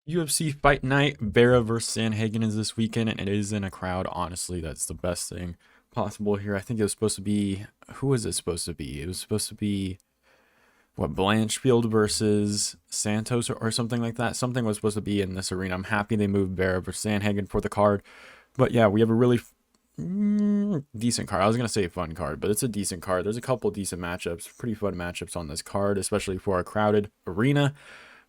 UFC Fight Night, Vera versus Sanhagen is this weekend, and it is in a crowd. Honestly, that's the best thing possible here. I think it was supposed to be, who was it supposed to be? It was supposed to be, what, Blanchfield versus Santos or something like that. Something was supposed to be in this arena. I'm happy they moved Vera versus Sanhagen for the card. But yeah, we have a really decent card. I was going to say fun card, but it's a decent card. There's a couple decent matchups, pretty fun matchups on this card, especially for a crowded arena.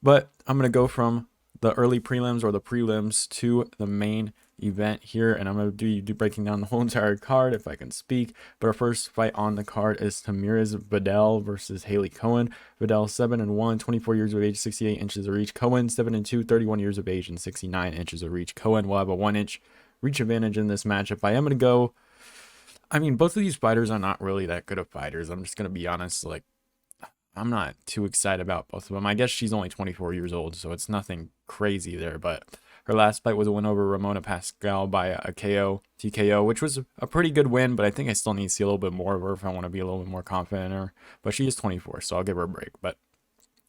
But I'm going to go from the early prelims or the prelims to the main event here, and I'm going to do breaking down the whole entire card if I can speak. But our first fight on the card is Tamires Vidal versus Hailey Cowan. Vidal 7-1, 24 years of age, 68 inches of reach. Cowan 7-2, 31 years of age and 69 inches of reach. Cowan will have a 1-inch reach advantage in this matchup. I am going to go, I mean, both of these fighters are not really that good of fighters. I'm just going to be honest, like, I'm not too excited about both of them. I guess she's only 24 years old, so it's nothing crazy there. But her last fight was a win over Ramona Pascal by a KO, TKO, which was a pretty good win. But I think I still need to see a little bit more of her if I want to be a little bit more confident in her. But she is 24, so I'll give her a break. But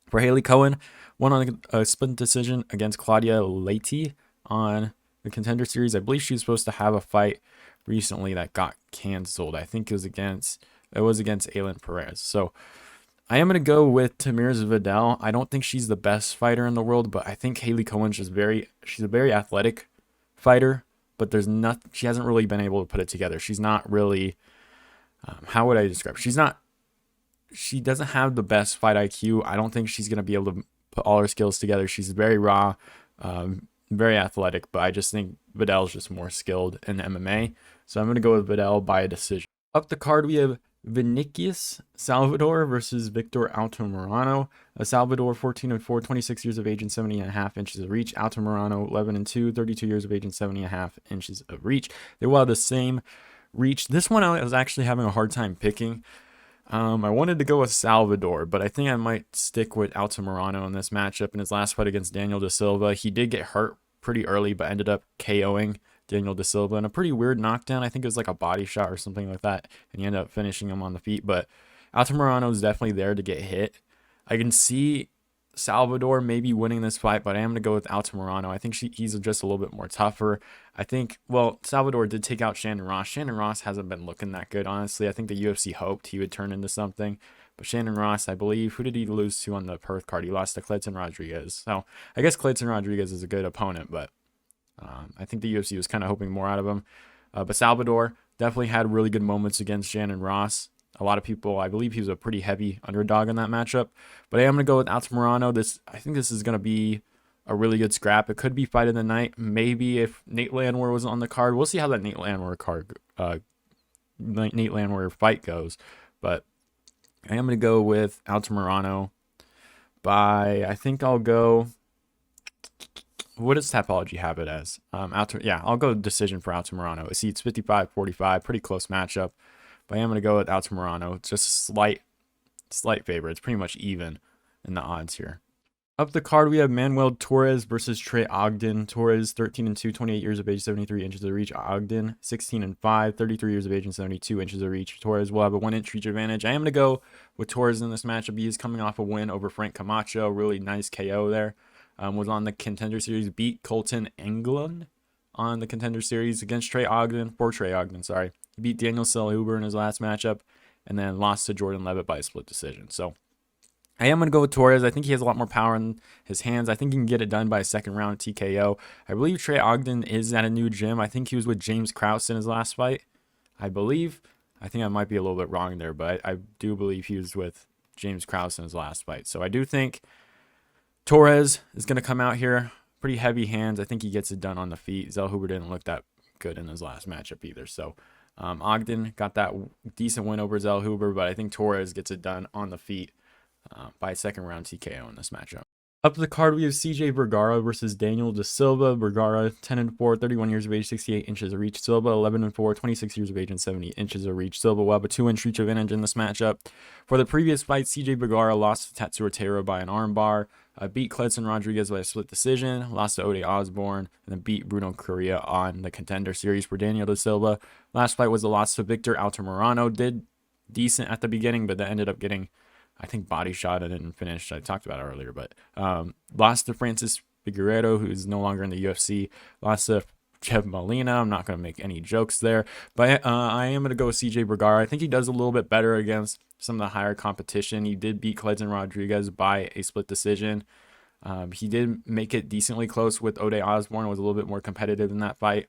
for Hailey Cowan, won on a split decision against Claudia Leite on the Contender Series. I believe she was supposed to have a fight recently that got canceled. I think it was against Aylin Perez. So I am going to go with Tamires Vidal. I don't think she's the best fighter in the world, but I think Hailey Cowan's just she's a very athletic fighter, but she hasn't really been able to put it together. She's not really, how would I describe? She doesn't have the best fight IQ. I don't think she's going to be able to put all her skills together. She's very raw, very athletic, but I just think Vidal's just more skilled in MMA. So I'm going to go with Vidal by a decision. Up the card, we have Vinicius Salvador versus Victor Altamirano. Salvador 14-4, 26 years of age and 70.5 inches of reach. Altamirano 11-2, 32 years of age and 70.5 inches of reach. They will have the same reach. This one I was actually having a hard time picking. I wanted to go with Salvador, but I think I might stick with Altamirano in this matchup. In his last fight against Daniel Da Silva, he did get hurt pretty early, but ended up KOing Daniel Da Silva in a pretty weird knockdown. I think it was like a body shot or something like that, and he ended up finishing him on the feet. But Altamirano is definitely there to get hit. I can see Salvador maybe winning this fight, but I am going to go with Altamirano. I think he's just a little bit more tougher. I think, well, Salvador did take out Shannon Ross. Shannon Ross hasn't been looking that good, honestly. I think the UFC hoped he would turn into something. But Shannon Ross, I believe, who did he lose to on the Perth card? He lost to Clayton Rodriguez. So I guess Clayton Rodriguez is a good opponent, but I think the UFC was kind of hoping more out of him. But Salvador definitely had really good moments against Shannon Ross. A lot of people, I believe he was a pretty heavy underdog in that matchup. But I am going to go with Altamirano. I think this is going to be a really good scrap. It could be fight of the night. Maybe if Nate Landwehr was on the card. We'll see how that Nate Landwehr fight goes. But I am going to go with Altamirano I think I'll go, what does Tapology have it as? I'll go decision for Altamirano. See, it's 55-45, pretty close matchup. But I am going to go with Altamirano. It's just a slight favor. It's pretty much even in the odds here. Up the card, we have Manuel Torres versus Trey Ogden. Torres, 13-2, 28 years of age, 73 inches of reach. Ogden, 16-5, 33 years of age and 72 inches of reach. Torres will have a 1-inch reach advantage. I am going to go with Torres in this matchup. He is coming off a win over Frank Camacho. Really nice KO there. Was on the Contender Series, beat Colton Englund on the Contender Series against Trey Ogden. He beat Daniel Selhuber in his last matchup and then lost to Jordan Levitt by a split decision. So I am going to go with Torres. I think he has a lot more power in his hands. I think he can get it done by a second round TKO. I believe Trey Ogden is at a new gym. I think he was with James Krause in his last fight. I think I might be a little bit wrong there, but I do believe he was with James Krause in his last fight. So I do think Torres is going to come out here. Pretty heavy hands. I think he gets it done on the feet. Selhuber didn't look that good in his last matchup either. So Ogden got that decent win over Selhuber, but I think Torres gets it done on the feet by second round TKO in this matchup. Up the card, we have CJ Vergara versus Daniel Da Silva. Vergara, 10-4, 31 years of age, 68 inches of reach. Silva, 11-4, 26 years of age and 70 inches of reach. Silva will have a 2-inch reach advantage in this matchup. For the previous fight, CJ Vergara lost to Tatsuo Taira by an armbar, beat Clayton Rodriguez by a split decision, lost to Ode Osborne, and then beat Bruno Correa on the Contender Series for Daniel Da Silva. Last fight was a loss to Victor Altamirano. Did decent at the beginning, but that ended up getting, I think, body shot and didn't finish. I talked about it earlier, but lost to Francis Figueiredo, who's no longer in the UFC. Lost to Jeff Molina. I'm not going to make any jokes there, but I am going to go with CJ Vergara. I think he does a little bit better against some of the higher competition. He did beat Cledson Rodriguez by a split decision. He did make it decently close with Ode Osborne. Was a little bit more competitive in that fight.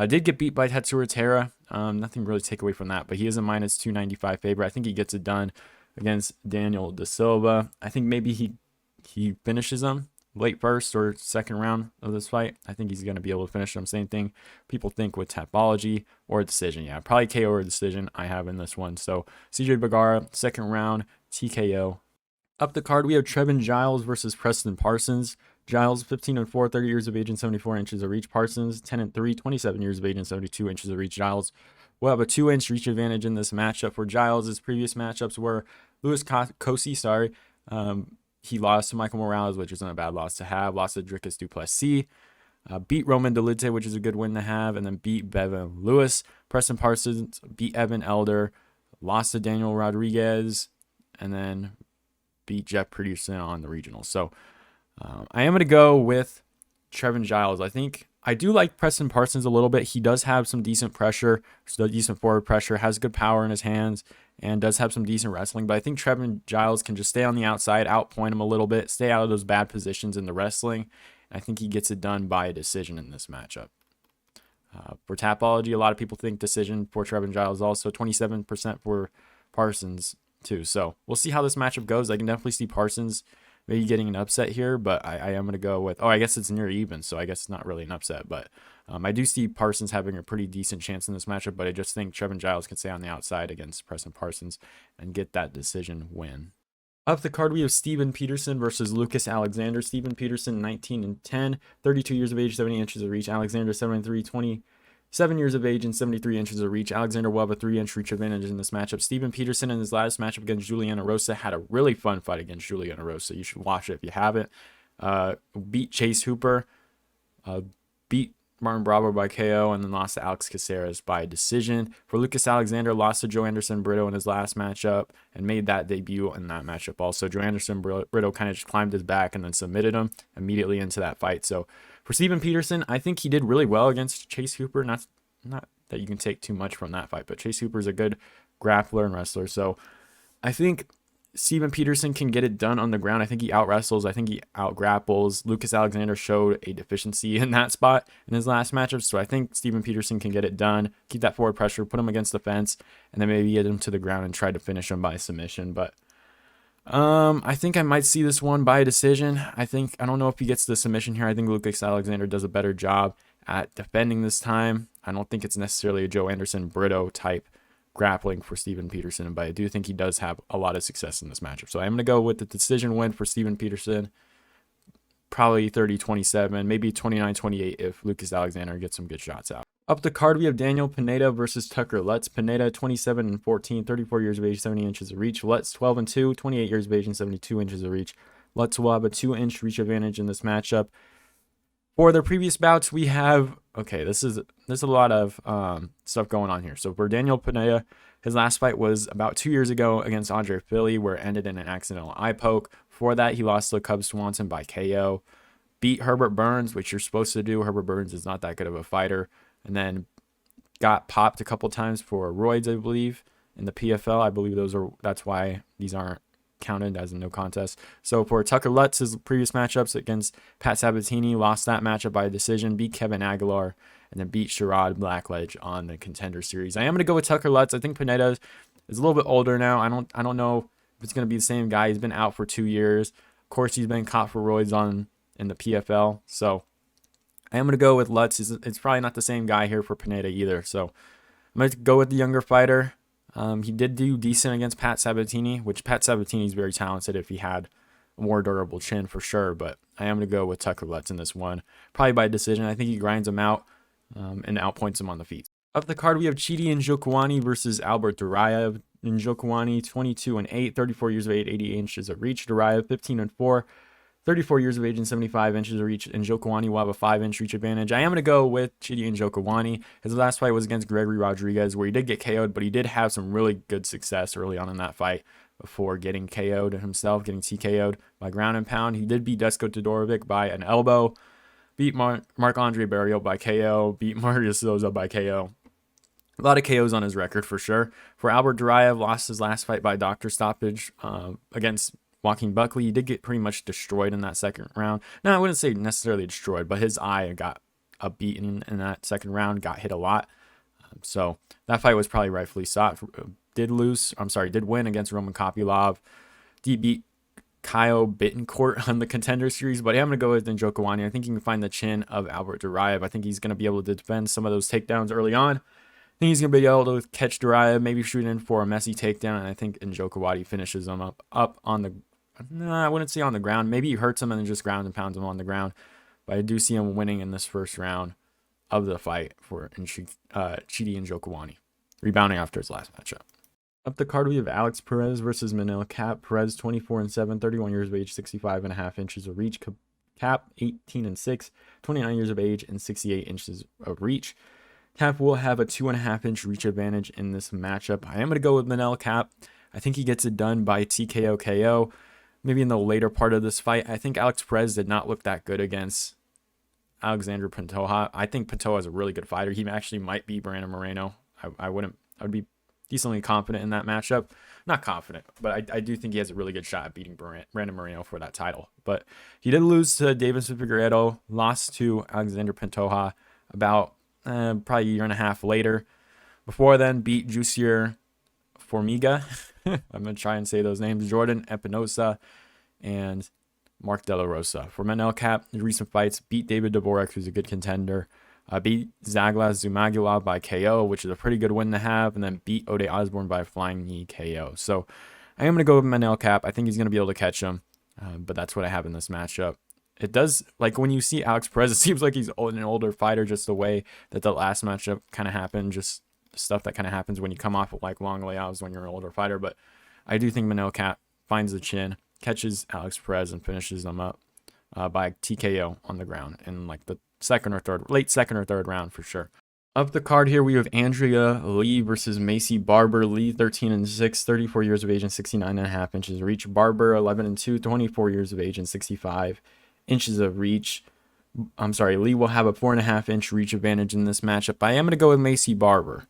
Did get beat by Tetsuya Terra. Nothing really to take away from that, but he is a minus 295 favorite. I think he gets it done against Daniel Da Silva. I think maybe he finishes him late first or second round of this fight. I think he's going to be able to finish him. Same thing people think with Tapology or a decision. Yeah, probably KO or a decision I have in this one. So CJ Vergara, second round, TKO. Up the card, we have Trevin Giles versus Preston Parsons. Giles, 15-4, 30 years of age and 74 inches of reach. Parsons, 10-3, 27 years of age and 72 inches of reach. Giles will have a 2-inch reach advantage in this matchup. For Giles, his previous matchups were Louis Cosi, he lost to Michael Morales, which isn't a bad loss to have. Lost to Dricus Duplessis. Beat Roman Delite, which is a good win to have. And then beat Bevan Lewis. Preston Parsons beat Evan Elder. Lost to Daniel Rodriguez. And then beat Jeff Peterson on the regional. So I am going to go with Trevin Giles. I think I do like Preston Parsons a little bit. He does have some decent pressure, decent forward pressure, has good power in his hands, and does have some decent wrestling. But I think Trevin Giles can just stay on the outside, outpoint him a little bit, stay out of those bad positions in the wrestling. And I think he gets it done by a decision in this matchup. For Tapology, a lot of people think decision for Trevin Giles, also 27% for Parsons too. So we'll see how this matchup goes. I can definitely see Parsons maybe getting an upset here, but I am going to go with, I guess it's near even, so I guess it's not really an upset, but I do see Parsons having a pretty decent chance in this matchup, but I just think Trevin Giles can stay on the outside against Preston Parsons and get that decision win. Up the card, we have Steven Peterson versus Lucas Alexander. Steven Peterson, 19-10, 32 years of age, 70 inches of reach. Alexander, 7-3, 27 years of age and 73 inches of reach. Alexander will have a 3-inch reach advantage in this matchup. Steven Peterson in his last matchup against Juliana Rosa had a really fun fight against Juliana Rosa. You should watch it if you haven't. Beat Chase Hooper, beat Martin Bravo by KO, and then lost to Alex Caceres by decision. For Lucas Alexander, lost to Joe Anderson Brito in his last matchup and made that debut in that matchup also. Joe Anderson Brito kind of just climbed his back and then submitted him immediately into that fight. So for Steven Peterson, I think he did really well against Chase Hooper. Not that you can take too much from that fight, but Chase Hooper is a good grappler and wrestler. So I think Steven Peterson can get it done on the ground. I think he out-wrestles. I think he out-grapples. Lucas Alexander showed a deficiency in that spot in his last matchup. So I think Steven Peterson can get it done, keep that forward pressure, put him against the fence, and then maybe get him to the ground and try to finish him by submission. But I think I might see this one by a decision. I don't know if he gets the submission here. I think Lucas Alexander does a better job at defending this time. I don't think it's necessarily a Joe Anderson Brito type grappling for Steven Peterson, but I do think he does have a lot of success in this matchup. So I'm going to go with the decision win for Steven Peterson, probably 30-27, maybe 29-28 if Lucas Alexander gets some good shots out. Up the card, we have Daniel Pineda versus Tucker Lutz. Pineda, 27-14, 34 years of age, 70 inches of reach. Lutz, 12-2, 28 years of age and 72 inches of reach. Lutz will have a 2-inch reach advantage in this matchup. For their previous bouts, we have, there's a lot of stuff going on here. So for Daniel Pineda, his last fight was about 2 years ago against Andre Philly, where it ended in an accidental eye poke. Before that, he lost to Cub Swanson by KO. Beat Herbert Burns, which you're supposed to do. Herbert Burns is not that good of a fighter. And then got popped a couple times for roids, I believe, in the PFL. I believe that's why these aren't counted as a no contest. So for Tucker Lutz, his previous matchups against Pat Sabatini, lost that matchup by decision, beat Kevin Aguilar, and then beat Sherrod Blackledge on the Contender Series. I am going to go with Tucker Lutz. I think Pineda is a little bit older now. I don't know if it's going to be the same guy. He's been out for 2 years. Of course, he's been caught for roids in the PFL. So I am going to go with Lutz. It's probably not the same guy here for Pineda either. So I'm going to go with the younger fighter. He did do decent against Pat Sabatini, which Pat Sabatini is very talented if he had a more durable chin for sure. But I am going to go with Tucker Lutz in this one, probably by decision. I think he grinds him out and outpoints him on the feet. Up the card, we have Chidi and Njokuani versus Albert Duraev. Njokuani, 22-8, 34 years of age, 80 inches of reach. Duraev, 15-4, 34 years of age and 75 inches of reach. And Njokuani will have a 5-inch reach advantage. I am going to go with Chidi and Njokuani. His last fight was against Gregory Rodriguez, where he did get KO'd, but he did have some really good success early on in that fight. before getting KO'd himself, getting TKO'd by ground and pound. He did beat Desko Todorovic by an elbow, beat Marc-Andre Barrios by KO, beat Marius Souza by KO. A lot of KOs on his record for sure. For Albert Duraev, lost his last fight by doctor stoppage against Joaquin Buckley. He did get pretty much destroyed in that second round. Now, I wouldn't say necessarily destroyed, but his eye got beaten in that second round, got hit a lot. So that fight was probably rightfully sought. Did win against Roman Kopylov. Did beat Kyle Bittencourt on the Contender Series, but I'm going to go with Njokuani. I think he can find the chin of Albert Duraev. I think he's going to be able to defend some of those takedowns early on. I think he's going to be able to catch Duraev, maybe shoot in for a messy takedown, and I think Njokuani finishes him up on the, I wouldn't say on the ground. Maybe he hurts him and then just grounds and pounds him on the ground. But I do see him winning in this first round of the fight for Chidi Njokuani, rebounding after his last matchup. Up the card, we have Alex Perez versus Manel Kape. Perez 24-7, 31 years of age, 65.5 inches of reach. Kape 18-6, 29 years of age, and 68 inches of reach. Kape will have a 2.5 inch reach advantage in this matchup. I am going to go with Manel Kape. I think he gets it done by TKO KO. Maybe in the later part of this fight. I think Alex Perez did not look that good against Alexander Pantoja. I think Pantoja is a really good fighter. He actually might be Brandon Moreno. I would be decently confident in that matchup. Not confident, but I do think he has a really good shot at beating Brandon Moreno for that title. But he did lose to Davis Figueiredo, lost to Alexander Pantoja about probably a year and a half later. Before then, beat Jussier Formiga. I'm going to try and say those names. Jordan Espinosa and Mark De La Rosa. For Manel Kape, in recent fights, beat David Dvorak, who's a good contender. Beat Zaglas Zumagulov by KO, which is a pretty good win to have. And then beat Ode Osborne by flying knee KO. So I am going to go with Manel Kape. I think he's going to be able to catch him. But that's what I have in this matchup. It does, like when you see Alex Perez, it seems like he's an older fighter, just the way that the last matchup kind of happened, just stuff that kind of happens when you come off of like long layouts when you're an older fighter. But I do think Manel Kape finds the chin, catches Alex Perez, and finishes them up by TKO on the ground in like the late second or third round for sure. Up the card here, we have Andrea Lee versus Maycee Barber. Lee 13-6, 34 years of age and 69.5 inches of reach. Barber 11-2, 24 years of age and 65 inches of reach. Lee will have a 4.5 inch reach advantage in this matchup. I am going to go with Maycee Barber.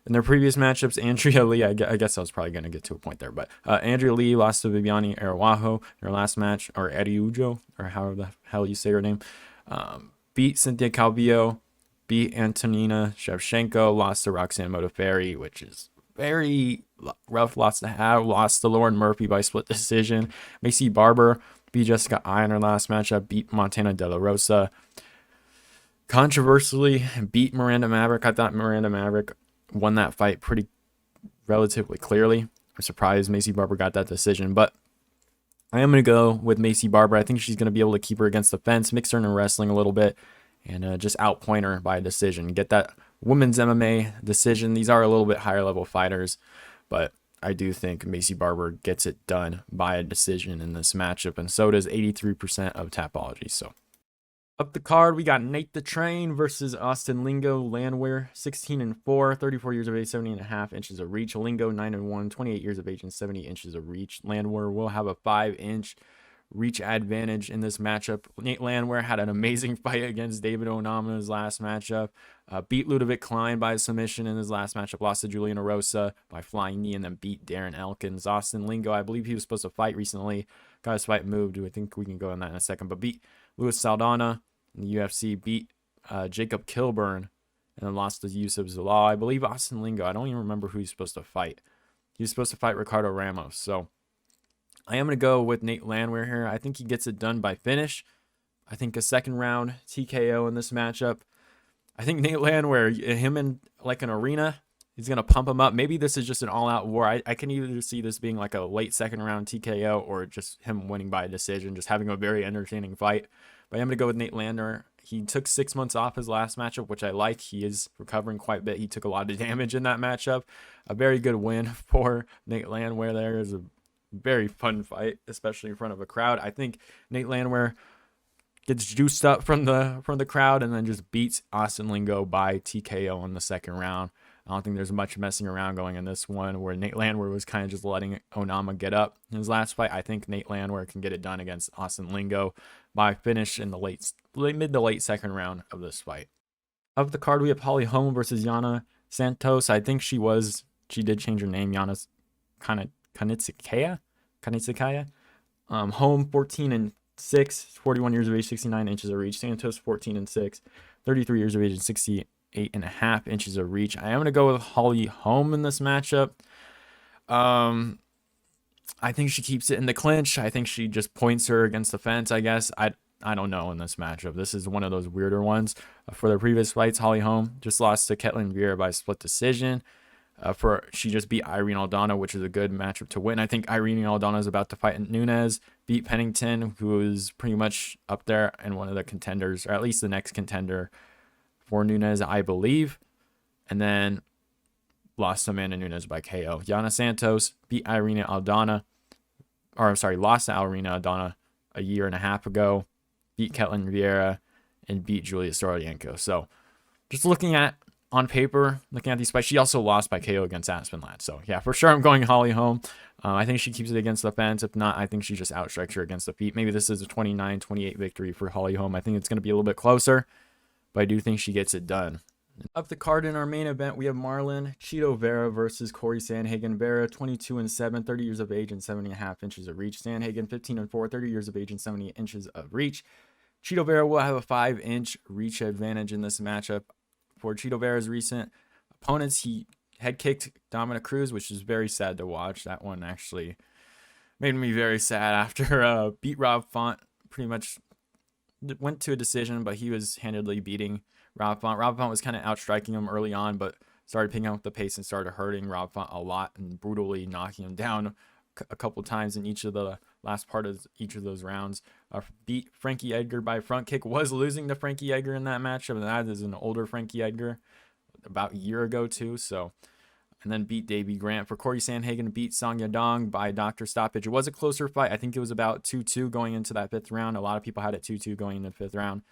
In their previous matchups, Andrea Lee, I guess I was probably going to get to a point there, but Andrea Lee lost to Viviane Araújo in her last match, or Araújo, or however the hell you say her name. Beat Cynthia Calvillo, beat Antonina Shevchenko, lost to Roxanne Modafferi, which is very rough loss to have. Lost to Lauren Murphy by split decision. Maycee Barber beat Jessica Ai in her last matchup, beat Montana De La Rosa. Controversially, beat Miranda Maverick. I thought Miranda Maverick won that fight pretty relatively clearly. I'm surprised Maycee Barber got that decision, but I am going to go with Maycee Barber. I think she's going to be able to keep her against the fence, mix her in wrestling a little bit, and just outpoint her by a decision. Get that women's MMA decision. These are a little bit higher level fighters, but I do think Maycee Barber gets it done by a decision in this matchup, and so does 83% of Tapology. So up the card, we got Nate the Train versus Austin Lingo. Landwehr 16-4, 34 years of age, 70.5 inches of reach. Lingo 9-1, 28 years of age and 70 inches of reach. Landwehr will have a 5-inch reach advantage in this matchup. Nate Landwehr had an amazing fight against David Onama in his last matchup. Beat Ludovic Klein by submission in his last matchup. Lost to Julian Erosa by flying knee, and then beat Darren Elkins. Austin Lingo, I believe he was supposed to fight recently. Got his fight moved. I think we can go on that in a second. But beat Luis Saldana in the UFC. Beat Jacob Kilburn, and then lost to Yusuf Zalal. I believe Austin Lingo, I don't even remember who he's supposed to fight. He was supposed to fight Ricardo Ramos. So I am going to go with Nate Landwehr here. I think he gets it done by finish. I think a second round TKO in this matchup. I think Nate Landwehr, him in like an arena, he's going to pump him up. Maybe this is just an all-out war. I can either see this being like a late second round TKO or just him winning by a decision, just having a very entertaining fight. But I'm going to go with Nate Landwehr. He took 6 months off his last matchup, which I like. He is recovering quite a bit. He took a lot of damage in that matchup. A very good win for Nate Landwehr there. It was a very fun fight, especially in front of a crowd. I think Nate Landwehr gets juiced up from the crowd and then just beats Austin Lingo by TKO in the second round. I don't think there's much messing around going in this one, where Nate Landwehr was kind of just letting Onama get up in his last fight. I think Nate Landwehr can get it done against Austin Lingo by finish in the mid to late second round of this fight. Of the card, we have Holly Holm versus Yana Santos. I think she did change her name, Yana Kanitsikaya. Holm 14-6, 41 years of age, 69 inches of reach. Santos 14-6, 33 years of age and 68.5 inches of reach. I am going to go with Holly Holm in this matchup. I think she keeps it in the clinch. I think she just points her against the fence, I guess. I don't know in this matchup. This is one of those weirder ones. For the previous fights, Holly Holm just lost to Vera by split decision. She just beat Irene Aldana, which is a good matchup to win. I think Irene Aldana is about to fight Nunes, beat Pennington, who is pretty much up there and one of the contenders, or at least the next contender for Nunes, I believe. And then lost to Amanda Nunes by KO. Yana Santos beat lost to Irene Aldana a year and a half ago, beat Vera, and beat Julia Stolienko. So just looking at these fights, she also lost by KO against Aspen Ladd. So yeah, for sure I'm going Holly Holm. I think she keeps it against the fence. If not, I think she just outstrikes her against the feet. Maybe this is a 29-28 victory for Holly Holm. I think it's going to be a little bit closer, but I do think she gets it done. Up the card in our main event, we have Marlon Chito Vera versus Corey Sandhagen. Vera 22-7, 30 years of age and 70.5 inches of reach. Sandhagen 15-4, 30 years of age and 70 inches of reach. Chito Vera will have a 5-inch reach advantage in this matchup. For Chito Vera's recent opponents, he head kicked Dominic Cruz, which is very sad to watch. That one actually made me very sad after beat Rob Font. Pretty much went to a decision, but he was handedly beating Rob Font. Rob Font was kind of outstriking him early on, but started picking up the pace and started hurting Rob Font a lot and brutally knocking him down a couple times in each of the last part of each of those rounds. Beat Frankie Edgar by front kick. Was losing to Frankie Edgar in that matchup, and that is an older Frankie Edgar, about a year ago too. So, and then beat Davey Grant. For Corey Sandhagen, beat Song Yadong by doctor stoppage. It was a closer fight. I think it was about 2-2 going into that fifth round. A lot of people had it 2-2 going into the fifth round.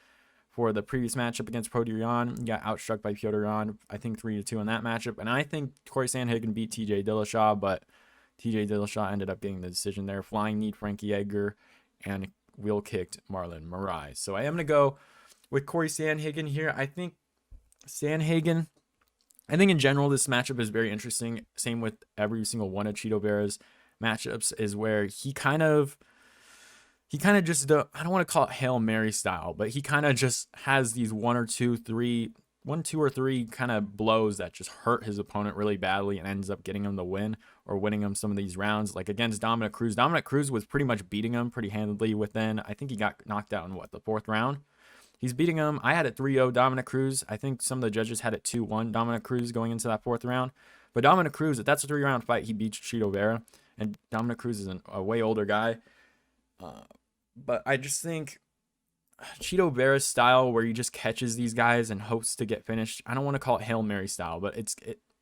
For the previous matchup against Petr Yan, he got outstruck by Petr Yan, I think 3-2 in that matchup. And I think Corey Sandhagen beat TJ Dillashaw, but TJ Dillashaw ended up getting the decision there. Flying knee Frankie Edgar and wheel kicked Marlon Moraes. So I am going to go with Corey Sandhagen here. I think in general, this matchup is very interesting. Same with every single one of Chito Vera's matchups, is where he kind of just, I don't want to call it Hail Mary style, but he kind of just has these one, two, or three kind of blows that just hurt his opponent really badly and ends up getting him the win or winning him some of these rounds. Like against Dominic Cruz. Dominic Cruz was pretty much beating him pretty handedly within, I think he got knocked out in the fourth round. He's beating him. I had it 3-0 Dominic Cruz. I think some of the judges had it 2-1 Dominic Cruz going into that fourth round. But Dominic Cruz, if that's a 3-round fight, he beats Chito Vera. And Dominic Cruz is a way older guy. But I just think Chito Vera's style, where he just catches these guys and hopes to get finished. I don't want to call it Hail Mary style, but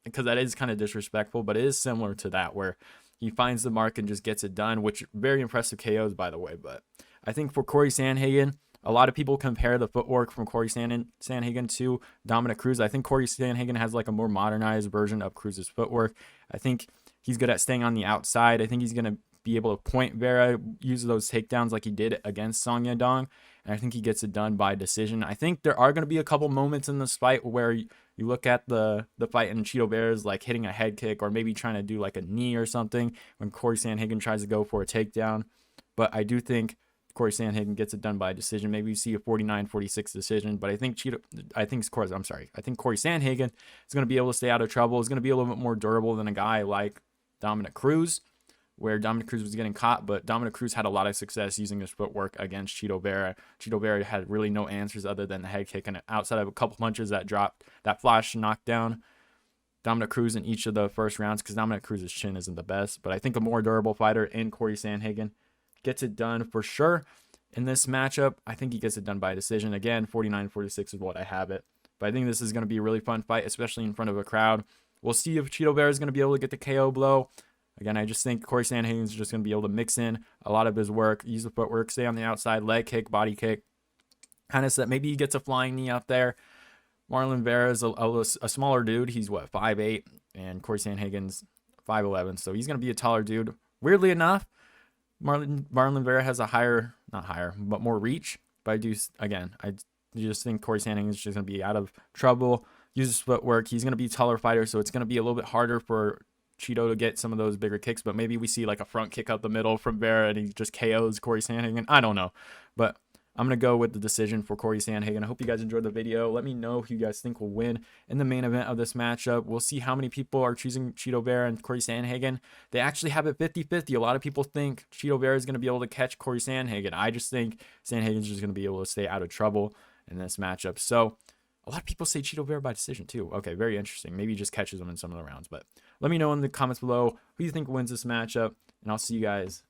because that is kind of disrespectful, but it is similar to that, where he finds the mark and just gets it done, which very impressive KOs, by the way. But I think for Corey Sandhagen, a lot of people compare the footwork from Corey Sandhagen to Dominic Cruz. I think Corey Sandhagen has like a more modernized version of Cruz's footwork. I think he's good at staying on the outside. I think he's going to be able to point Vera, use those takedowns like he did against Song Yadong, and I think he gets it done by decision. I think there are going to be a couple moments in this fight where you look at the fight and Chito Vera's like hitting a head kick or maybe trying to do like a knee or something when Corey Sandhagen tries to go for a takedown. But I do think Corey Sandhagen gets it done by decision. Maybe you see a 49-46 decision, but I think Corey Sandhagen is going to be able to stay out of trouble. Is going to be a little bit more durable than a guy like Dominic Cruz, where Dominic Cruz was getting caught, but Dominic Cruz had a lot of success using his footwork against Chito Vera. Chito Vera had really no answers other than the head kick, and outside of a couple punches that dropped, that flash knockdown Dominic Cruz in each of the first rounds, because Dominic Cruz's chin isn't the best. But I think a more durable fighter in Corey Sandhagen gets it done for sure in this matchup. I think he gets it done by decision. Again, 49-46 is what I have it. But I think this is going to be a really fun fight, especially in front of a crowd. We'll see if Chito Vera is going to be able to get the KO blow. Again, I just think Corey Sandhagen is just going to be able to mix in a lot of his work, use the footwork, stay on the outside, leg kick, body kick, kind of set. Maybe he gets a flying knee out there, Marlon Vera is a smaller dude. He's what, 5'8", and Corey Sandhagen's 5'11", so he's gonna be a taller dude. Weirdly enough, Marlon Vera has a not higher, but more reach. But I just think Corey Sandhagen is just gonna be out of trouble. Uses footwork. He's gonna be a taller fighter, so it's gonna be a little bit harder for Cheeto to get some of those bigger kicks. But maybe we see like a front kick out the middle from Vera, and he just KOs Corey Sandhagen. I don't know, but I'm going to go with the decision for Corey Sandhagen. I hope you guys enjoyed the video. Let me know who you guys think will win in the main event of this matchup. We'll see how many people are choosing Chito Vera and Corey Sandhagen. They actually have it 50-50. A lot of people think Chito Vera is going to be able to catch Corey Sandhagen. I just think Sandhagen's just going to be able to stay out of trouble in this matchup. So a lot of people say Chito Vera by decision too. Okay, very interesting. Maybe he just catches him in some of the rounds. But let me know in the comments below who you think wins this matchup, and I'll see you guys